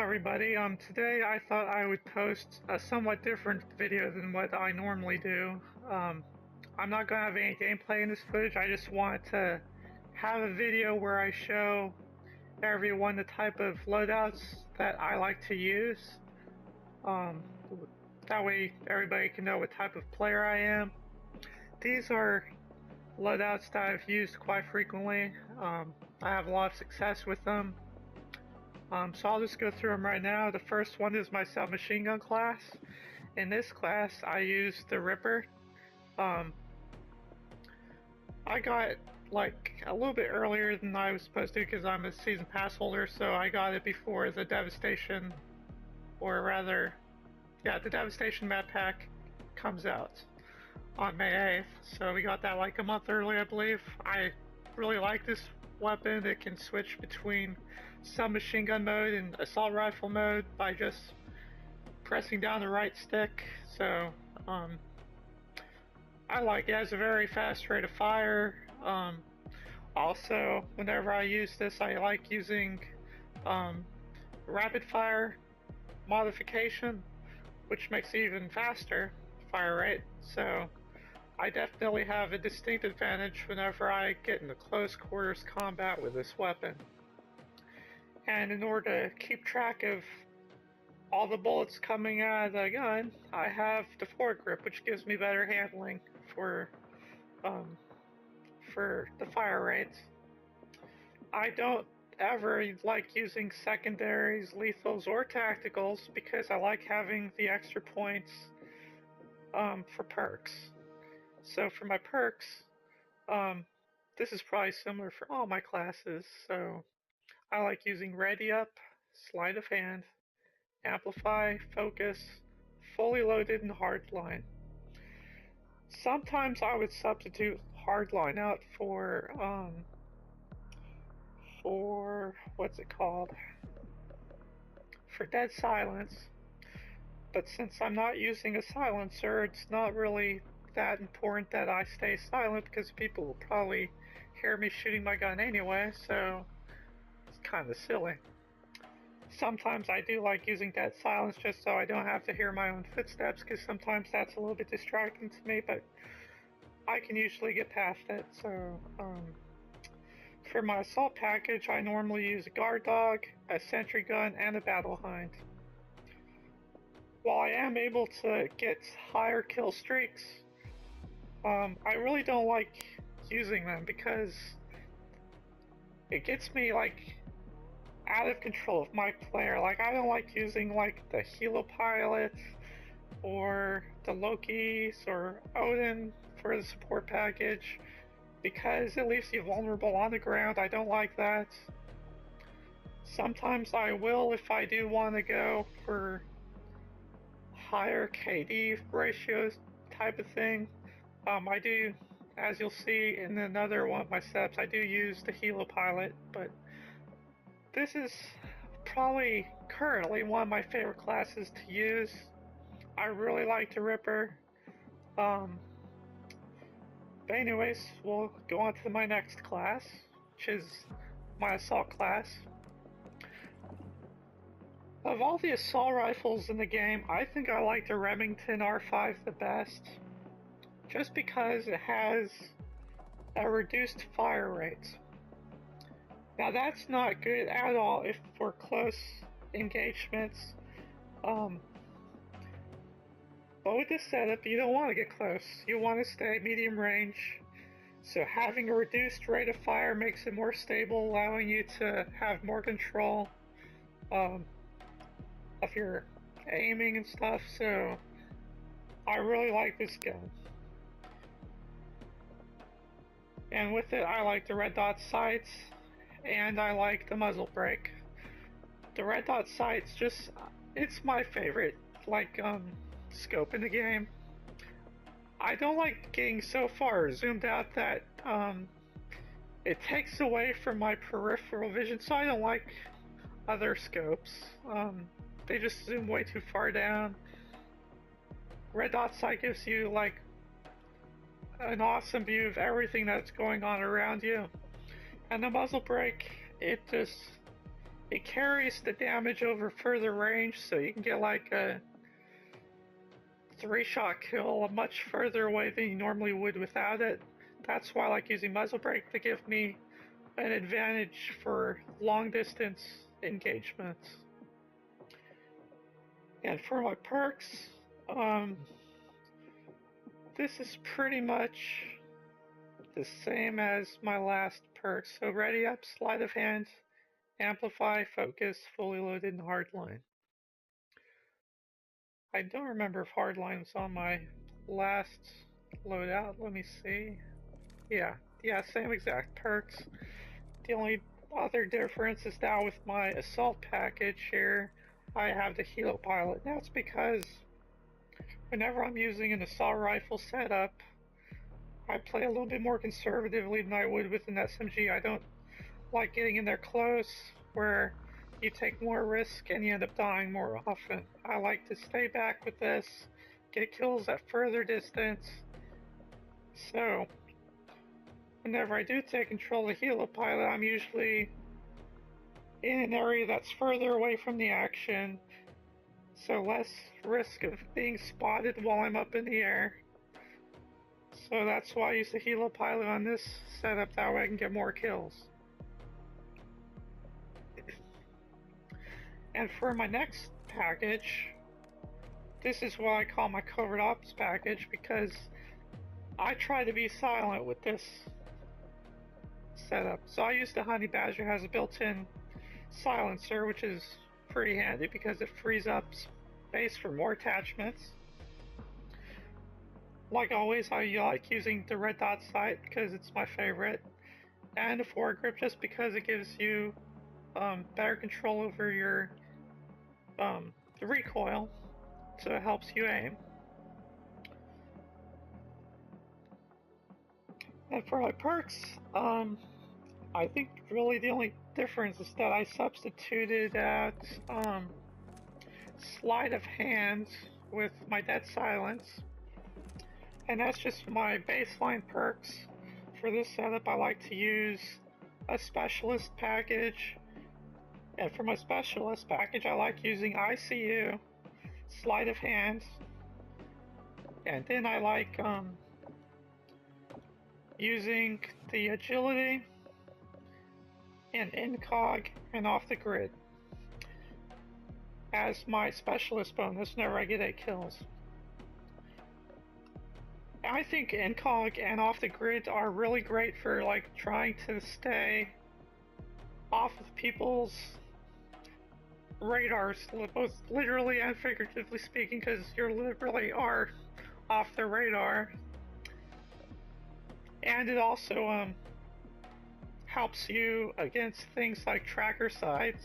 everybody. Today I thought I would post a somewhat different video than what I normally do. I'm not going to have any gameplay in this footage. I just want to have a video where I show everyone the type of loadouts that I like to use. That way everybody can know what type of player I am. These are loadouts that I've used quite frequently. I have a lot of success with them. So I'll just go through them right now. The first one is my submachine gun class. In this class, I use the Ripper. I got like a little bit earlier than I was supposed to because I'm a season pass holder, so I got it before the Devastation, or rather, yeah, the Devastation map pack comes out on May 8th. So we got that like a month early, I believe. I really like this weapon. It can switch between submachine gun mode and assault rifle mode by just pressing down the right stick. So I like it. It has a very fast rate of fire. Also, whenever I use this, I like using rapid fire modification, which makes it even faster fire rate. So I definitely have a distinct advantage whenever I get into close quarters combat with this weapon. And in order to keep track of all the bullets coming out of the gun, I have the foregrip, which gives me better handling for the fire rates. I don't ever like using secondaries, lethals, or tacticals because I like having the extra points for perks. So for my perks, this is probably similar for all my classes. So I like using Ready Up, Sleight of Hand, Amplify, Focus, Fully Loaded, and Hardline. Sometimes I would substitute Hardline out for what's it called? For Dead Silence. But since I'm not using a silencer, it's not really that important that I stay silent because people will probably hear me shooting my gun anyway, so it's kind of silly. Sometimes I do like using Dead Silence just so I don't have to hear my own footsteps, because sometimes that's a little bit distracting to me, but I can usually get past it. So for my assault package, I normally use a guard dog, a sentry gun, and a battle hind. While I am able to get higher kill streaks, I really don't like using them because it gets me like out of control of my player. Like, I don't like using like the Helo pilot or the Lokis or Odin for the support package because it leaves you vulnerable on the ground. I don't like that. Sometimes I will if I do want to go for higher KD ratios type of thing. I do, as you'll see in another one of my setups, I do use the Helo pilot, but this is probably currently one of my favorite classes to use. I really like the Ripper. But anyways, we'll go on to my next class, which is my assault class. Of all the assault rifles in the game, I think I like the Remington R5 the best, just because it has a reduced fire rate. Now that's not good at all if for close engagements, but with this setup you don't want to get close, you want to stay medium range, so having a reduced rate of fire makes it more stable, allowing you to have more control of your aiming and stuff. So I really like this gun. And with it, I like the red dot sights, and I like the muzzle brake. The red dot sights it's my favorite, like, scope in the game. I don't like getting so far zoomed out that, it takes away from my peripheral vision, so I don't like other scopes. They just zoom way too far down. Red dot sight gives you, like, an awesome view of everything that's going on around you. And the muzzle brake, it just it carries the damage over further range, so you can get like a 3-shot kill much further away than you normally would without it. That's why I like using muzzle brake to give me an advantage for long distance engagements. And for my perks, this is pretty much the same as my last perks. So ready up, sleight of hand, amplify, focus, fully loaded, and hardline. I don't remember if hardline was on my last loadout. Let me see. Yeah, same exact perks. The only other difference is now with my assault package here, I have the helo pilot. That's because whenever I'm using an assault rifle setup, I play a little bit more conservatively than I would with an SMG. I don't like getting in there close where you take more risk and you end up dying more often. I like to stay back with this, get kills at further distance. So whenever I do take control of the helo pilot, I'm usually in an area that's further away from the action, so less risk of being spotted while I'm up in the air. So that's why I use the helo pilot on this setup, that way I can get more kills. And for my next package, this is what I call my covert ops package, because I try to be silent with this setup. So I use the Honey Badger, has a built-in silencer, which is pretty handy because it frees up space for more attachments. Like always, I like using the red dot sight because it's my favorite, and a foregrip just because it gives you better control over your the recoil, so it helps you aim. And for my perks, I think really the only difference is that I substituted out sleight of hand with my dead silence, and that's just my baseline perks. For this setup, I like to use a specialist package, and for my specialist package, I like using ICU, sleight of hand, and then I like using the agility and incog and off the grid as my specialist bonus whenever I get 8 kills. I think incog and off the grid are really great for like trying to stay off of people's radars, both literally and figuratively speaking, because you literally are off the radar. And it also helps you against things like tracker sites